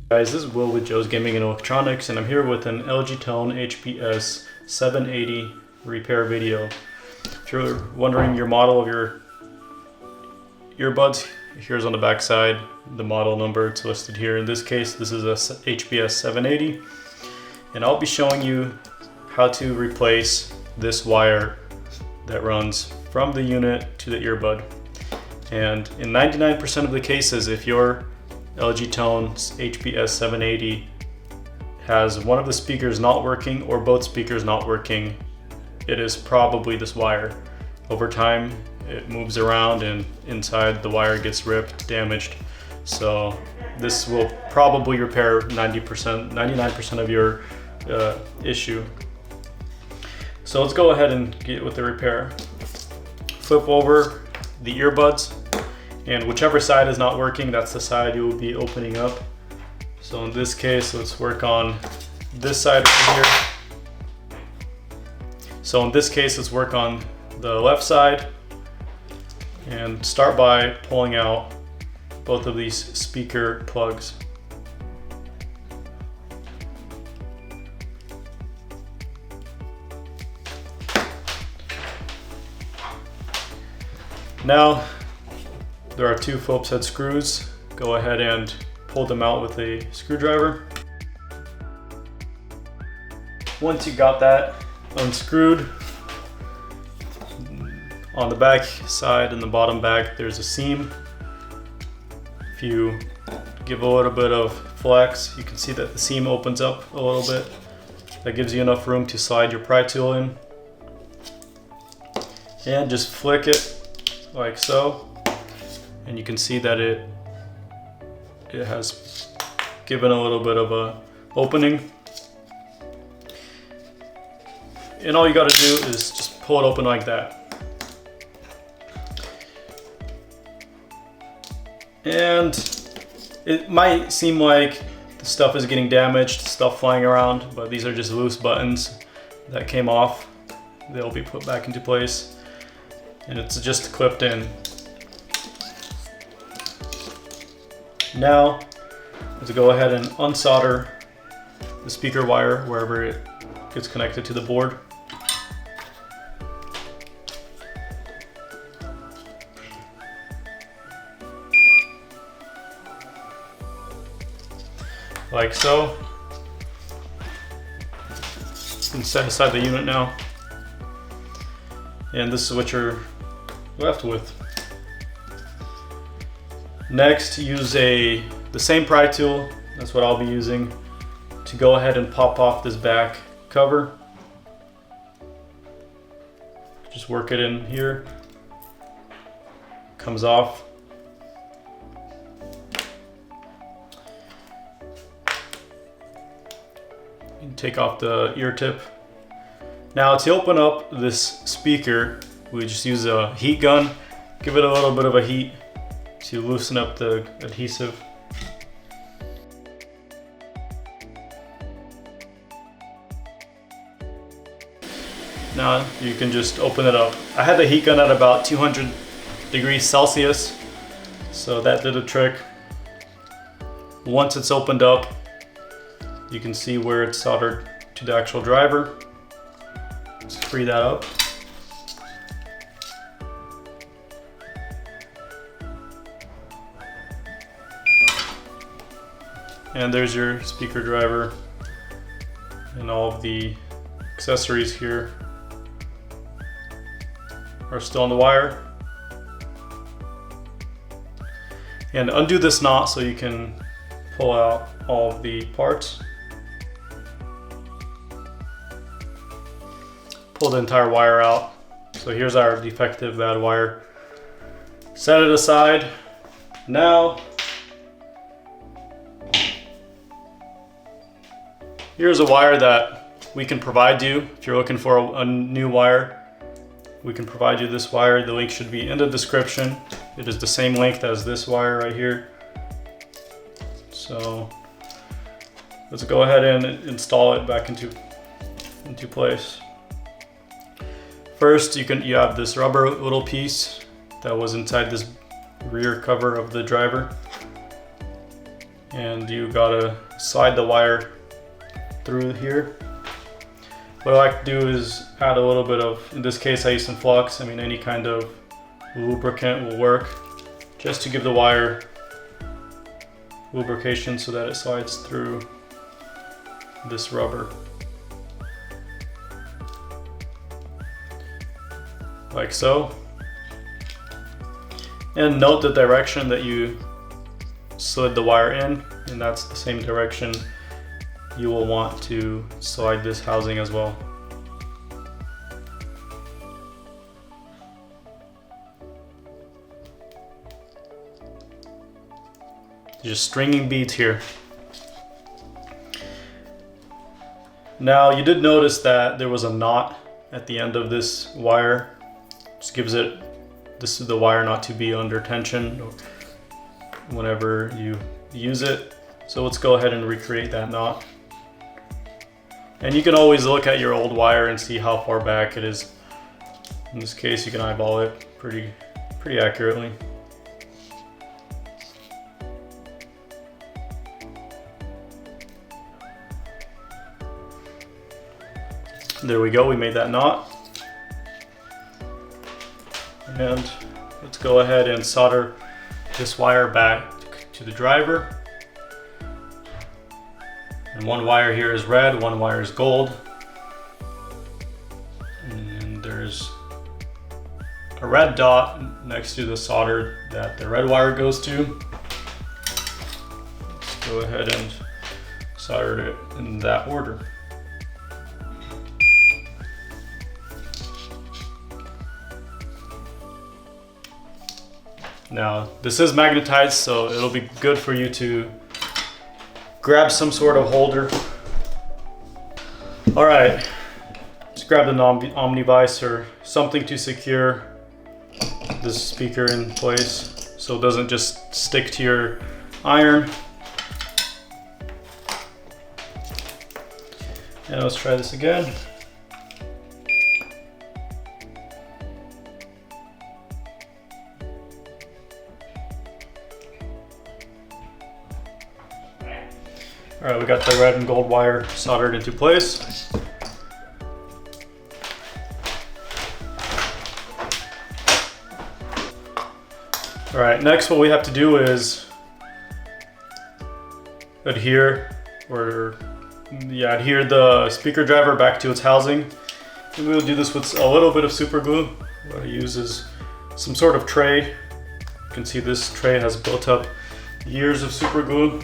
Guys, this is Will with Joe's Gaming and Electronics, and I'm here with an LG Tone HBS-780 repair video. If you're wondering your model of your earbuds, here's on the back side the model number. It's listed here. In this case, this is a HBS-780, and I'll be showing you how to replace this wire that runs from the unit to the earbud. And in 99% of the cases, if your LG Tone's HBS-780 has one of the speakers not working or both speakers not working, it is probably this wire. Over time, it moves around and inside the wire gets ripped, damaged. So this will probably repair 99% of your issue. So let's go ahead and get with the repair. Flip over the earbuds, and whichever side is not working, that's the side you will be opening up. So in this case, let's work on this side right here. So in this case, let's work on the left side and start by pulling out both of these speaker plugs. Now, there are two Phillips head screws. Go ahead and pull them out with a screwdriver. Once you got that unscrewed, on the back side and the bottom back, there's a seam. If you give a little bit of flex, you can see that the seam opens up a little bit. That gives you enough room to slide your pry tool in. And just flick it like so. And you can see that it has given a little bit of a opening. And all you got to do is just pull it open like that. And it might seem like the stuff is getting damaged, stuff flying around, but these are just loose buttons that came off. They'll be put back into place, and it's just clipped in. Now, let's go ahead and unsolder the speaker wire wherever it gets connected to the board. Like so. And set aside the unit now. And this is what you're left with. Next, use the same pry tool, that's what I'll be using, to go ahead and pop off this back cover. Just work it in here. Comes off. And take off the ear tip. Now to open up this speaker, we just use a heat gun. Give it a little bit of a heat to loosen up the adhesive. Now you can just open it up. I had the heat gun at about 200 degrees Celsius, so that did a trick. Once it's opened up, you can see where it's soldered to the actual driver. Let's free that up. And there's your speaker driver and all of the accessories here are still on the wire. And undo this knot so you can pull out all of the parts. Pull the entire wire out. So here's our defective bad wire. Set it aside. Now, here's a wire that we can provide you. If you're looking for a new wire, we can provide you this wire. The link should be in the description. It is the same length as this wire right here. So let's go ahead and install it back into place. First, you have this rubber little piece that was inside this rear cover of the driver. and you gotta slide the wire through here. What I like to do is add a little bit of, in this case I use some flux, I mean any kind of lubricant will work, just to give the wire lubrication so that it slides through this rubber. Like so. And note the direction that you slid the wire in, and that's the same direction you will want to slide this housing as well. Just stringing beads here. Now you did notice that there was a knot at the end of this wire. Just gives it, this is the wire not to be under tension whenever you use it. So let's go ahead and recreate that knot. And you can always look at your old wire and see how far back it is. In this case, you can eyeball it pretty accurately. There we go, we made that knot. And let's go ahead and solder this wire back to the driver. And one wire here is red, one wire is gold. And there's a red dot next to the solder that the red wire goes to. Let's go ahead and solder it in that order. Now, this is magnetized, so it'll be good for you to grab some sort of holder. All right, just grab an omnivice or something to secure this speaker in place so it doesn't just stick to your iron. And let's try this again. All right, we got the red and gold wire soldered into place. All right, next what we have to do is adhere the speaker driver back to its housing. And we'll do this with a little bit of super glue. What I use is some sort of tray. You can see this tray has built up years of super glue.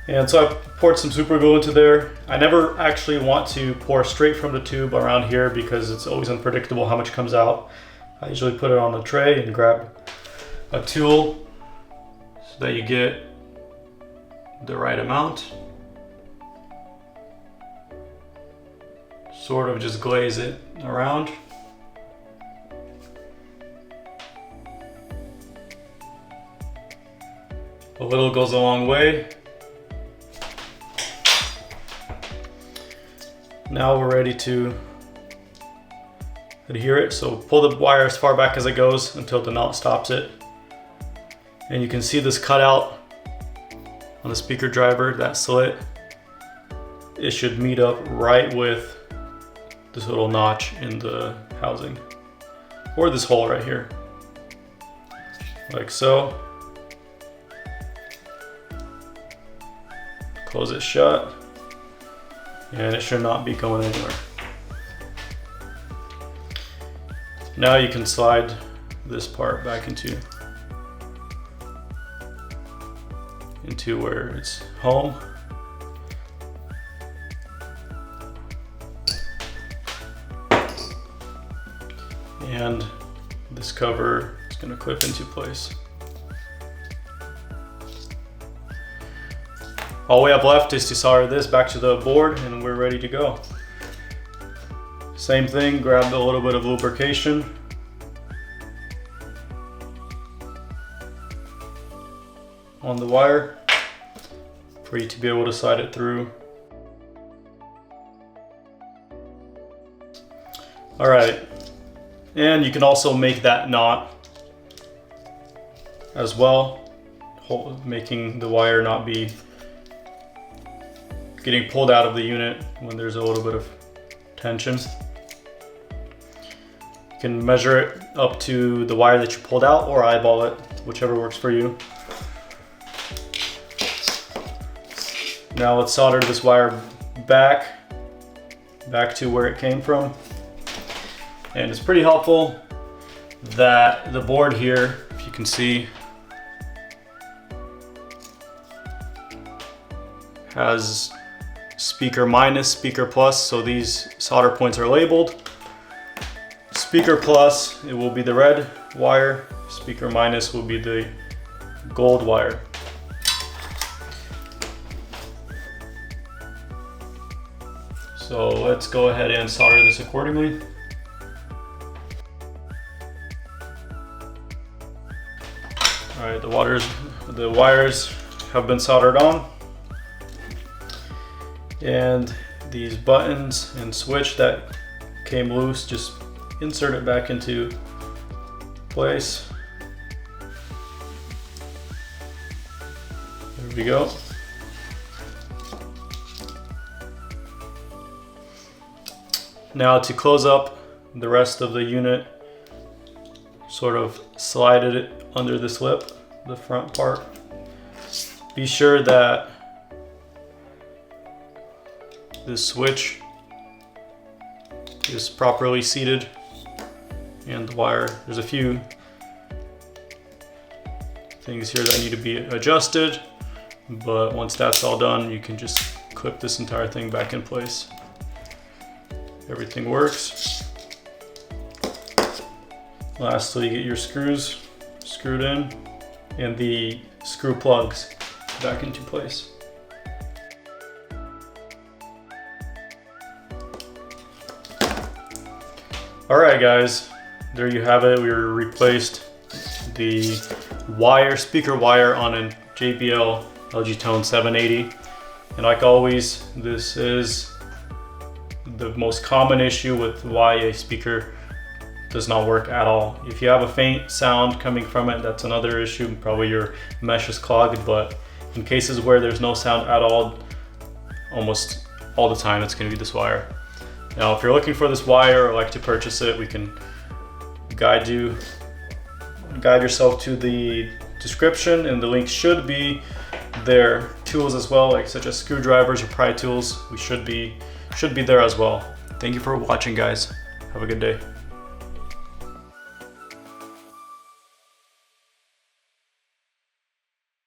And so I poured some super glue into there. I never actually want to pour straight from the tube around here because it's always unpredictable how much comes out. I usually put it on a tray and grab a tool so that you get the right amount. Sort of just glaze it around. A little goes a long way. Now we're ready to adhere it. So pull the wire as far back as it goes until the knot stops it. And you can see this cutout on the speaker driver, that slit. It should meet up right with this little notch in the housing, or this hole right here, like so. Close it shut, and it should not be going anywhere. Now you can slide this part back into where it's home. And this cover is going to clip into place. All we have left is to solder this back to the board and we're ready to go. Same thing, grab a little bit of lubrication. On the wire for you to be able to slide it through. All right, and you can also make that knot as well, making the wire not be getting pulled out of the unit when there's a little bit of tension. You can measure it up to the wire that you pulled out or eyeball it, whichever works for you. Now let's solder this wire back to where it came from. And it's pretty helpful that the board here, if you can see, has speaker minus, speaker plus, so these solder points are labeled. Speaker plus, it will be the red wire. Speaker minus will be the gold wire. So let's go ahead and solder this accordingly. All right, the wires have been soldered on. And these buttons and switch that came loose, just insert it back into place. There we go. Now to close up the rest of the unit, sort of slide it under this lip, the front part. Be sure that this switch is properly seated and the wire. There's a few things here that need to be adjusted, but once that's all done, you can just clip this entire thing back in place. Everything works. Lastly, get your screws screwed in and the screw plugs back into place. All right, guys, there you have it. We replaced the wire, speaker wire on a JBL LG Tone 780. And like always, this is the most common issue with why a speaker does not work at all. If you have a faint sound coming from it, that's another issue. Probably your mesh is clogged, but in cases where there's no sound at all, almost all the time, it's gonna be this wire. Now, if you're looking for this wire or like to purchase it, we can guide yourself to the description, and the link should be there. Tools as well, like such as screwdrivers or pry tools, we should be there as well. Thank you for watching, guys. Have a good day.